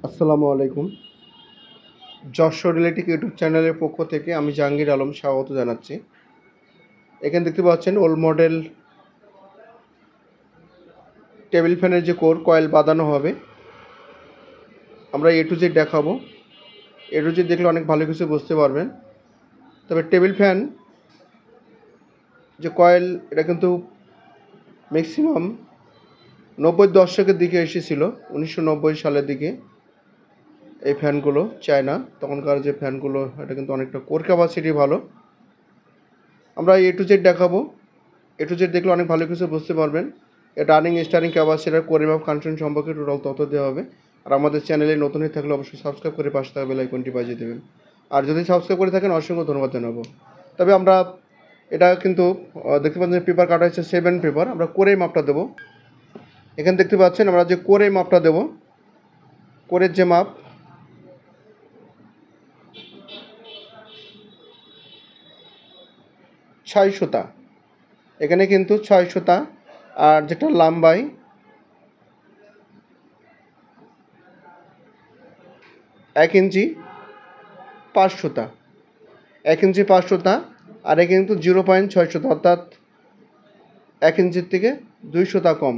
আসসালামু আলাইকুম। যশোর রিলেটিক ইউটিউব চ্যানেলের পক্ষ থেকে আমি জাহাঙ্গীর আলম স্বাগত জানাচ্ছি। এখানে দেখতে পাচ্ছেন ওল্ড মডেল টেবিল ফ্যানের যে কয়েল বাঁধানো হবে, আমরা এ টু জেড দেখাবো। এ টু জেড দেখলে অনেক ভালো কিছু বুঝতে পারবেন। তবে টেবিল ফ্যান যে কয়েল, এটা কিন্তু ম্যাক্সিমাম 90 দশকের দিকে এসেছিল, 1990 সালের দিকে। এই ফ্যানগুলো চায়না, তখনকার যে ফ্যানগুলো, এটা কিন্তু অনেকটা কোর ক্যাপাসিটি ভালো। আমরা এ টু জেড দেখাবো। এ টু জেড দেখলে অনেক ভালো কিছু বুঝতে পারবেন। এটা রানিং স্টারিং ক্যাপাসিটার পরিমাপ কানেকশন সম্পর্কে টোটাল তথ্য দেওয়া হবে। আর আমাদের চ্যানেলে নতুন হয়ে থাকলে অবশ্যই সাবস্ক্রাইব করে পাশে থাকা বেল আইকনটি বাজিয়ে দেবেন। আর যদি সাবস্ক্রাইব করে থাকেন অসংখ্য ধন্যবাদ জানাবো। তবে আমরা এটা কিন্তু দেখতে পাচ্ছেন পেপার কাটা হচ্ছে 7 পেপার। আমরা কোরের মাপটা দেবো। এখানে দেখতে পাচ্ছেন আমরা যে কোরের মাপটা দেবো, কোরের যে মাপ, ছয় সুতা। এখানে কিন্তু 6 সুতা, আর যেটা লম্বাই 1 ইঞ্চি 5 সুতা, 1 ইঞ্চি 5 সুতা। আর এ কিন্তু 0.6 সুতা, অর্থাৎ 1 ইঞ্চির থেকে 2 সুতা কম।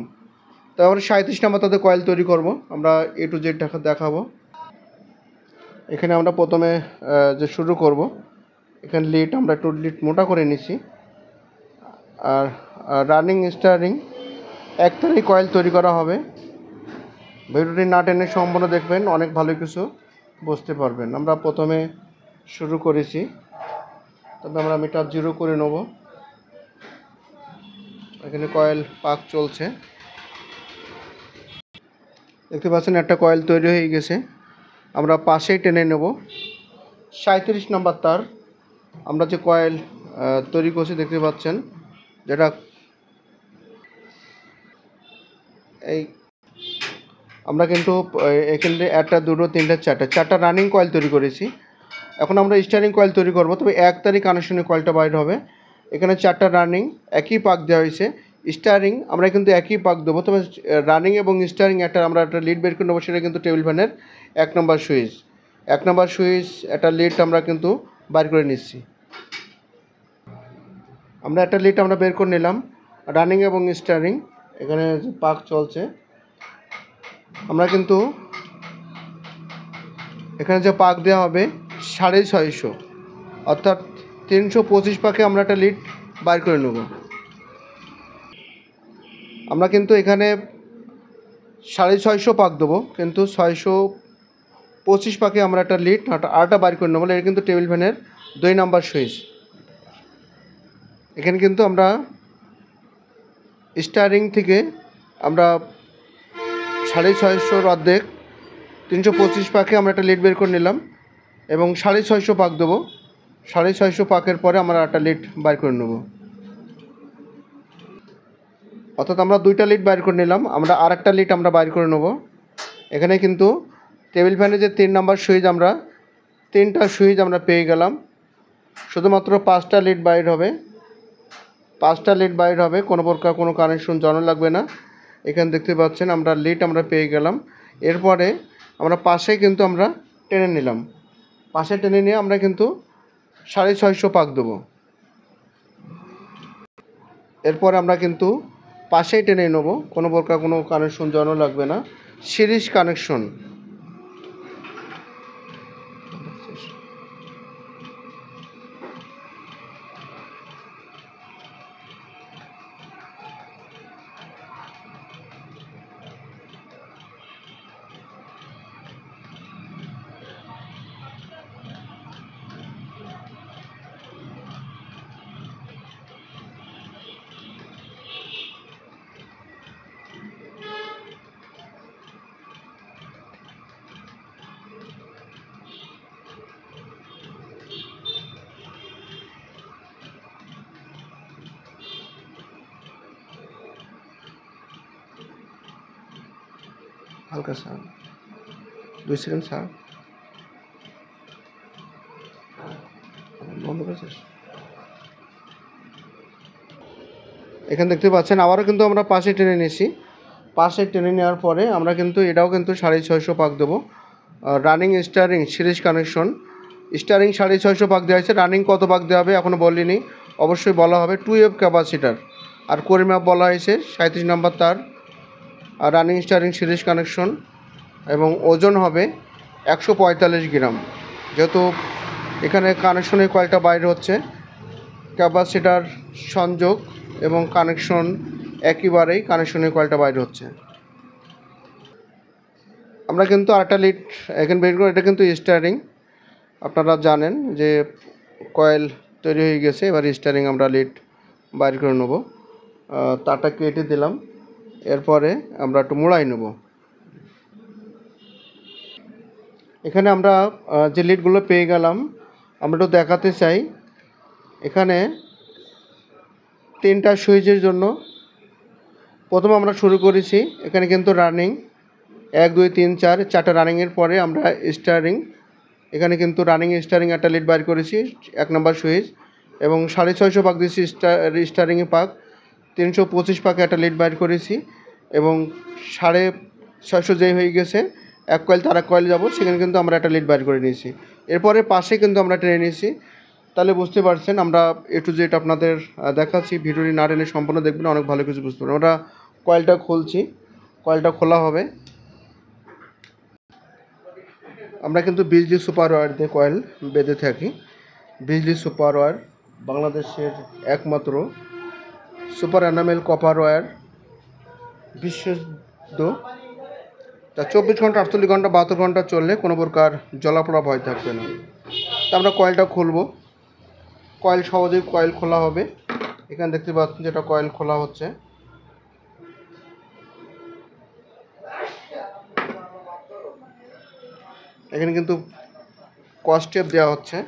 তো আমরা 37 নম্বর তাদের কয়েল তৈরি করব। আমরা এ টু জেড দেখাবো। এখানে আমরা প্রথমে যে শুরু করব, এখানে লিড আমরা একটু লিড মোটা করে নিচ্ছি। আর রানিং স্টারিং এক তারিখ কয়েল তৈরি করা হবে। ভিডিওটি না টেনে সম্পূর্ণ দেখবেন, অনেক ভালো কিছু বুঝতে পারবেন। আমরা প্রথমে শুরু করেছি, তবে আমরা মিটার 0 করে নেব। এখানে কয়েল পাক চলছে, দেখতে পাচ্ছেন একটা কয়েল তৈরি হয়ে গেছে। আমরা পাশেই টেনে নেব 37 নম্বর তার। আমরা যে কয়েল তৈরি করছি দেখতে পাচ্ছেন, যেটা এই আমরা কিন্তু এখানে 1 2 3 4 4টা রানিং কয়েল তৈরি করেছি। এখন আমরা স্টারিং কয়েল তৈরি করব। তবে 1 তারিখ কানেকশনে কয়েলটা বাইর হবে। এখানে 4টা রানিং একই পাক দেওয়া হয়েছে। স্টারিং আমরা কিন্তু একই পাক দেবো, তবে রানিং এবং স্টারিং আমরা একটা লিড বের করে নেবো। সেটা কিন্তু টেবিল ফ্যানের 1 নম্বর সুইচ, 1 নম্বর সুইচ একটা লিড আমরা কিন্তু বাইর করে নিচ্ছি। আমরা একটা লিড আমরা বের করে নিলাম, রানিং এবং স্টারিং। এখানে পাক চলছে। আমরা কিন্তু এখানে যে পাক দেওয়া হবে 650, অর্থাৎ 325 পাকে আমরা একটা লিড বাইর করে নেব। আমরা কিন্তু এখানে 650 পাক দেবো, কিন্তু 625 পাকে আমরা একটা লিড আরটা বাইর করে নেবো। এটা কিন্তু টেবিল ফ্যানের 2 নম্বর সুইচ। এখানে কিন্তু আমরা স্টারিং থেকে আমরা 650 অর্ধেক 325 পাকে আমরা একটা লিড বের করে নিলাম, এবং 650 পাক দেবো। 650 পাকের পরে আমরা একটা লিড বাইর করে নেব, অর্থাৎ আমরা 2টা লিড বাইর করে নিলাম। আমরা আরেকটা লিড আমরা বাইর করে নেব। এখানে কিন্তু টেবিল ফ্যানের যে 3 নম্বর সুইচ, আমরা 3টা সুইচ আমরা পেয়ে গেলাম। শুধুমাত্র 5টা লিড বাইর হবে, 5টা লিড বাইর হবে, কোনো প্রকার কোনো কানেকশন জানা লাগবে না। এখানে দেখতে পাচ্ছেন আমরা লিড আমরা পেয়ে গেলাম। এরপরে আমরা পাশে কিন্তু আমরা টেনে নিলাম, পাশে টেনে নিয়ে আমরা কিন্তু 650 পাক দেবো। এরপর আমরা কিন্তু পাশেই টেনে নেব, কোনো প্রকার কোনো কানেকশন জানা লাগবে না, সিরিজ কানেকশন। হালকা স্যার 2 সেকেন্ড স্যার, বন্ধ করেছিস। এখানে দেখতে পাচ্ছেন আবারও কিন্তু আমরা পাশে টেনে নিয়েছি। পাশে টেনে নেওয়ার পরে আমরা কিন্তু এটাও কিন্তু 650 পাক দেবো। Running steering series connection. Steering 650 ভাগ দেওয়া হয়েছে, রানিং কত ভাগ দেওয়া হবে এখনও বলিনি, অবশ্যই বলা হবে। 2F ক্যাপাসিটার আর কোরিমাপ বলা হয়েছে 37 নম্বর তার। আর রানিং স্টারিং সিরিজ কানেকশন এবং ওজন হবে 145 গ্রাম। যেহেতু এখানে কানেকশনের কয়েলটা বাইরে হচ্ছে, ক্যাপাসিটার সংযোগ এবং কানেকশন একইবারেই, কানেকশনের কয়েলটা বাইরে হচ্ছে। আমরা কিন্তু আরেকটা লিড এখানে বের করি, এটা কিন্তু স্টারিং। আপনারা জানেন যে কয়েল তৈরি হয়ে গেছে, এবার স্টারিং আমরা লিড বাইর করে নেব। তারটা কেটে দিলাম, এরপরে আমরা একটু মোড়াই নেব। এখানে আমরা যে লিডগুলো পেয়ে গেলাম, আমরা একটু দেখাতে চাই। এখানে 3টা সুইচের জন্য প্রথমে আমরা শুরু করেছি, এখানে কিন্তু রানিং 1 2 3 4 4টা রানিংয়ের পরে আমরা স্টারিং, এখানে কিন্তু রানিং স্টারিং একটা লিড বাইর করেছি 1 নম্বর সুইচ, এবং 650 পাক দিয়েছি স্টারিংয়ে পাক, 325 পাকে একটা লিড বাইর করেছি, এবং 650 যেই হয়ে গেছে এক কয়েল তার এক কয়েল যাবো, সেখানে কিন্তু আমরা একটা লিড বাইর করে নিয়েছি। এরপরে পাশে কিন্তু আমরা টেনে নিয়েছি। তাহলে বুঝতে পারছেন, আমরা A to Z আপনাদের দেখাচ্ছি, ভিডিওটি না টেনে সম্পূর্ণ দেখবেন, অনেক ভালো কিছু বুঝতে পারবেন। আমরা কয়েলটা খুলছি, কয়েলটা খোলা হবে। আমরা কিন্তু বিজলি সুপার ওয়্যার দিয়ে কয়েল বেঁধে থাকি। বিজলি সুপার ওয়্যার বাংলাদেশের একমাত্র সুপার এনামেল কপার ওয়্যার, বিশুদ্ধ। তা 24 ঘন্টা 48 ঘন্টা 72 ঘন্টা চললে কোনো প্রকার জলাপোড়া ভয় থাকবে না। তা আমরা কয়েলটা খুলব, কয়েল সহজেই কয়েল খোলা হবে। এখানে দেখতে পাচ্ছেন যেটা কয়েল খোলা হচ্ছে। এখানে কিন্তু কস্টেপ দেওয়া হচ্ছে।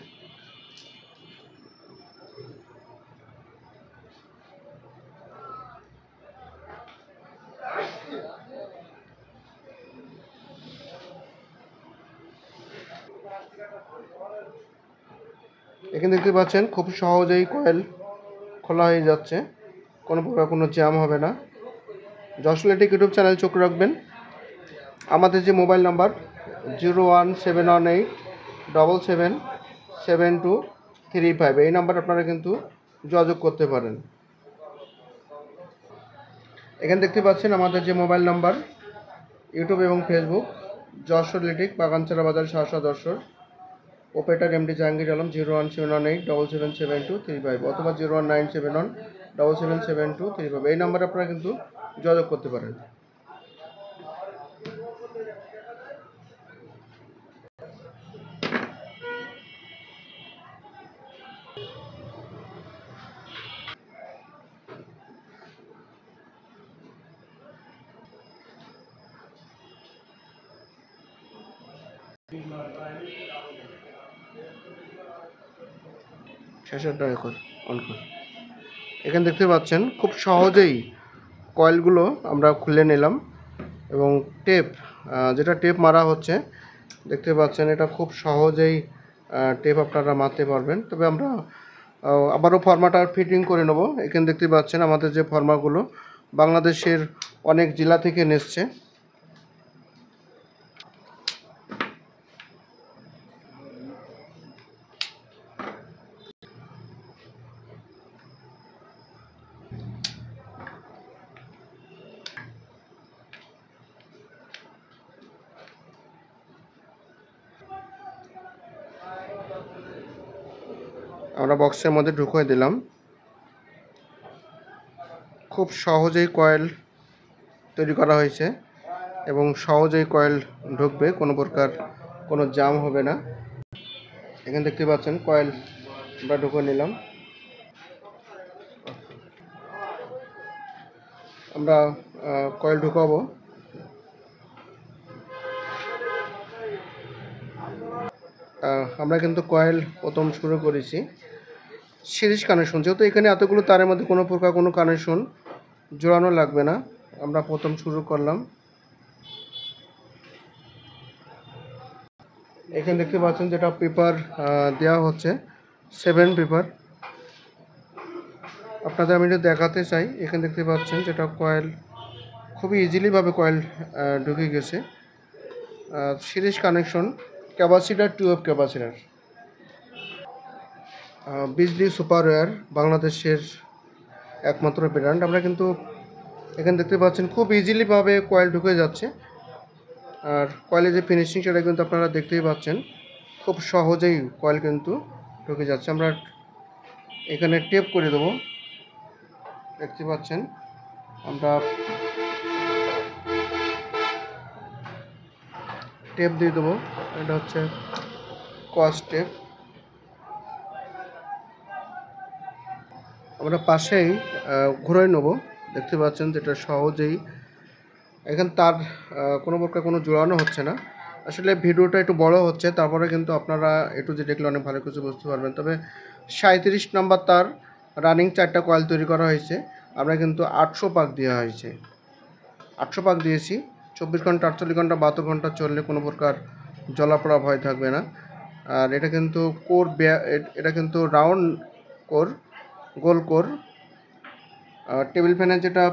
এখানে দেখতে পাচ্ছেন খুব সহজেই কয়েল খোলা হয়ে যাচ্ছে, কোনো প্রকার কোনো জ্যাম হবে না। যশোর ইলেকট্রিক ইউটিউব চ্যানেল চোখ রাখবেন। আমাদের যে মোবাইল নাম্বার 01718777235, এই নাম্বার আপনারা কিন্তু যোগাযোগ করতে পারেন। এখানে দেখতে পাচ্ছেন আমাদের যে মোবাইল নাম্বার, ইউটিউব এবং ফেসবুক যশোর ইলেকট্রিক, বাগানচারা বাজার, শাসা যশোর। অপারেটর MD জাহাঙ্গীর আলম, 01718777235 অথবা 01971777235, এই নাম্বারে আপনারা কিন্তু যোগাযোগ করতে পারেন। শেষেরটা এখন অন কর। এখানে দেখতে পাচ্ছেন খুব সহজেই কয়েলগুলো আমরা খুলে নিলাম, এবং টেপ, যেটা টেপ মারা হচ্ছে দেখতে পাচ্ছেন, এটা খুব সহজেই টেপ আপনারা মারতে পারবেন। তবে আমরা আবারও ফর্মাটা ফিটিং করে নেব। এখানে দেখতে পাচ্ছেন আমাদের যে ফর্মাগুলো বাংলাদেশের অনেক জেলা থেকে এসছে। আমরা বক্সের মধ্যে ঢুকিয়ে দিলাম। খুব সহজেই কয়েল তৈরি করা হয়েছে এবং সহজেই কয়েল ঢুকবে, কোনো প্রকার কোনো জাম হবে না। এখানে দেখতে পাচ্ছেন কয়েল আমরা ঢুকিয়ে নিলাম। আমরা কয়েল ঢুকাবো। আমরা কিন্তু কয়েল প্রথম শুরু করেছি সিরিজ কানেকশন, যেহেতু এখানে এতগুলো তারের মধ্যে কোনো প্রকার কোনো কানেকশন জোড়ানো লাগবে না। আমরা প্রথম শুরু করলাম। এখানে দেখতে পাচ্ছেন যেটা পেপার দেওয়া হচ্ছে 7 পেপার। আপনাদের আমি এটা দেখাতে চাই। এখানে দেখতে পাচ্ছেন যেটা কয়েল খুবই ইজিলিভাবে কয়েল ঢুকে গেছে। Series connection, capacitor, 12 capacitor. Bijli superwire বাংলাদেশের একমাত্র ব্র্যান্ড। আমরা কিন্তু এখানে দেখতে পাচ্ছেন খুব ইজিলিভাবে কয়েল ঢুকে যাচ্ছে, আর কয়েলের যে ফিনিশিং সেটা কিন্তু আপনারা দেখতেই পাচ্ছেন, খুব সহজেই কয়েল কিন্তু ঢুকে যাচ্ছে। আমরা এখানে টেপ করে দেবো, দেখতে পাচ্ছেন আমরা টেপ দিয়ে দেবো। এটা হচ্ছে কস টেপ। আমরা পাশেই ঘুরাই নেবো, দেখতে পাচ্ছেন যেটা সহজেই এখানে তার কোনো প্রকার কোনো জোড়ানো হচ্ছে না। আসলে ভিডিওটা একটু বড় হচ্ছে, তারপরে কিন্তু আপনারা একটু যে দেখলে অনেক ভালো কিছু বুঝতে পারবেন। তবে 37 নম্বর তার রানিং 4টা কয়েল তৈরি করা হয়েছে। আমরা কিন্তু 800 পাক দেওয়া হয়েছে, 800 পাক দিয়েছি। 24 ঘন্টা, 48 ঘন্টা, 72 ঘন্টা চললে কোনো প্রকার জ্বলাপোড়া ভয় থাকবে না। আর এটা কিন্তু কোর, এটা কিন্তু রাউন্ড কোর, গোল কোর। টেবিল ফ্যানের যেটা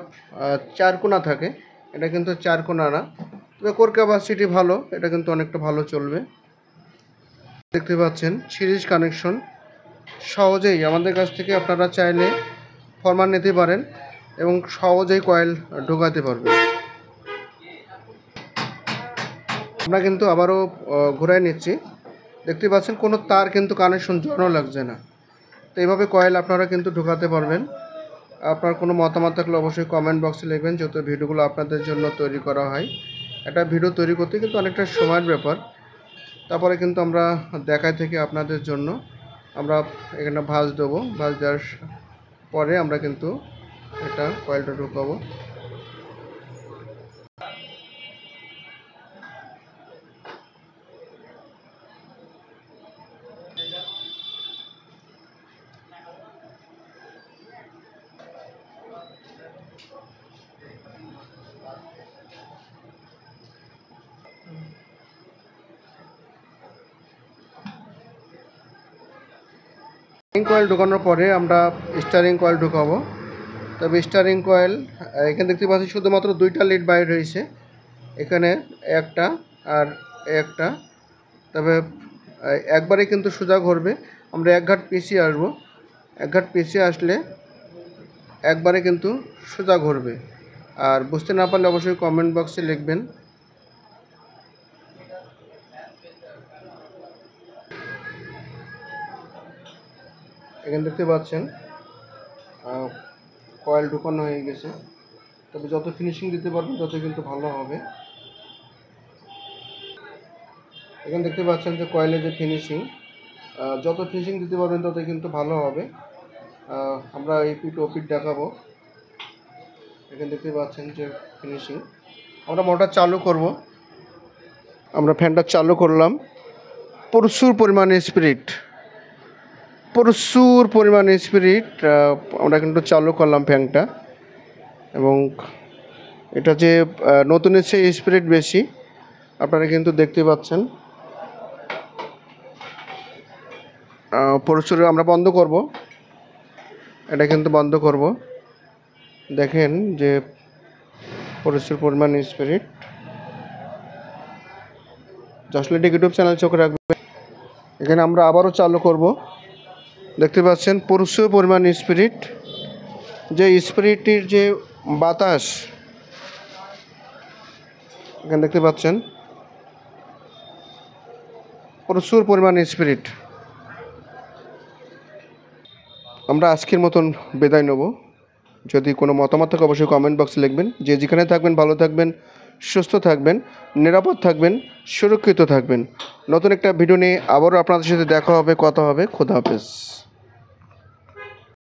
4 কোণা থাকে, এটা কিন্তু 4 কোণা না, তবে কোর ক্যাপাসিটি ভালো, এটা কিন্তু অনেকটা ভালো চলবে। দেখতে পাচ্ছেন সিরিজ কানেকশন, সহজেই আমাদের কাছ থেকে আপনারা চাইলে ফরমান নিতে পারেন এবং সহজেই কয়েল ঢোকাতে পারবেন। আমরা কিন্তু আবারও ঘুরাই নিচ্ছি, দেখতে পাচ্ছেন কোনো তার কিন্তু কানেকশন জড়ো লাগছে না। তো এইভাবে কয়েল আপনারা কিন্তু ঢোকাতে পারবেন। আপনার কোনো মতামত থাকলে অবশ্যই কমেন্ট বক্সে লিখবেন, যত ভিডিওগুলো আপনাদের জন্য তৈরি করা হয়। একটা ভিডিও তৈরি করতে কিন্তু অনেকটা সময়ের ব্যাপার। তারপরে কিন্তু আমরা দেখাই থেকে আপনাদের জন্য আমরা এখানে ভাঁজ দেবো। ভাঁজ দেওয়ার পরে আমরা কিন্তু এটা কয়েলটা ঢুকাবো। কয়েল ঢোকানোর পরে আমরা স্টারিং কয়েল ঢোকাবো। তবে স্টারিং কয়েল এখানে দেখতে পাচ্ছি শুধুমাত্র 2টা লিড বাইর হয়েছে, এখানে একটা আর একটা। তবে একবারে কিন্তু সোজা ঘুরবে, আমরা এক ঘাট পিছিয়ে আসবো। এক ঘাট পিছিয়ে আসলে একবারে কিন্তু সোজা ঘুরবে। আর বুঝতে না পারলে অবশ্যই কমেন্ট বক্সে লিখবেন। এখানে দেখতে পাচ্ছেন কয়েল ঢুকানো হয়ে গেছে। তবে যত ফিনিশিং দিতে পারবেন তত কিন্তু ভালো হবে। এখানে দেখতে পাচ্ছেন যে কয়েলের যে ফিনিশিং, যত ফিনিশিং দিতে পারবেন তত কিন্তু ভালো হবে। আমরা এই পিট ও পিট দেখাবো। এখানে দেখতে পাচ্ছেন যে ফিনিশিং। আমরা মোটর চালু করব, আমরা ফ্যানটা চালু করলাম। প্রচুর পরিমাণে স্পিরিট আমরা কিন্তু চালু করলাম ফ্যানটা। এবং এটা যে নতুনের চেয়ে স্পিরিট বেশি, আপনারা কিন্তু দেখতে পাচ্ছেন। প্রচুর আমরা বন্ধ করব, এটা কিন্তু বন্ধ করব। দেখেন যে প্রচুর পরিমাণ স্পিরিট। জাসলেটিক ইউটিউব চ্যানেল চোখ রাখবেন। এখানে আমরা আবারও চালু করব, দেখতে পাচ্ছেন প্রচুর পরিমাণ স্পিরিট। যে স্পিরিটের যে বাতাস, এখানে দেখতে পাচ্ছেন প্রচুর পরিমাণ স্পিরিট। আমরা আজকের মতন বিদায় নেব। যদি কোনো মতামত থাকে অবশ্যই কমেন্ট বক্সে লিখবেন। যে যেখানে থাকবেন ভালো থাকবেন, সুস্থ থাকবেন, নিরাপদ থাকবেন, সুরক্ষিত থাকবেন। নতুন একটা ভিডিও নিয়ে আবারও আপনাদের সাথে দেখা হবে, কথা হবে। খোদা হাফেজ।